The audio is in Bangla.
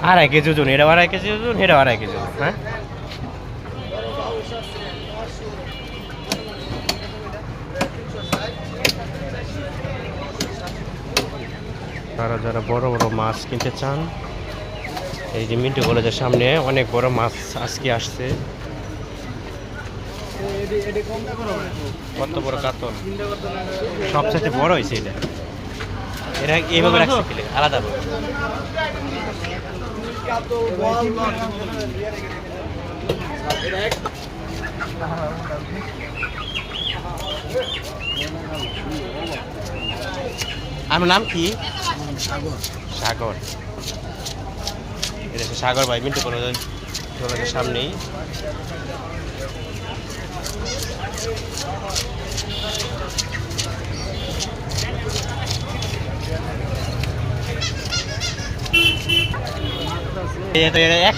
2.5 কেজি ওজন, এটা 2.5 কেজি ওজন, এটা 2.5 কেজি ওজন। হ্যাঁ, তারা যারা বড় বড় মাছ কিনতে চান, এই যে মিন্টু কলেজের সামনে অনেক বড় মাছ আজকে আসছে। কত বড় কাতল, সবচেয়ে বড় হয়েছে এটা। এটা এইভাবে রাখছে আলাদা করে। আমার নাম কি? সাগর। এটা সাগর ভাই মিন্টু কলেজের সামনেই। এটা এক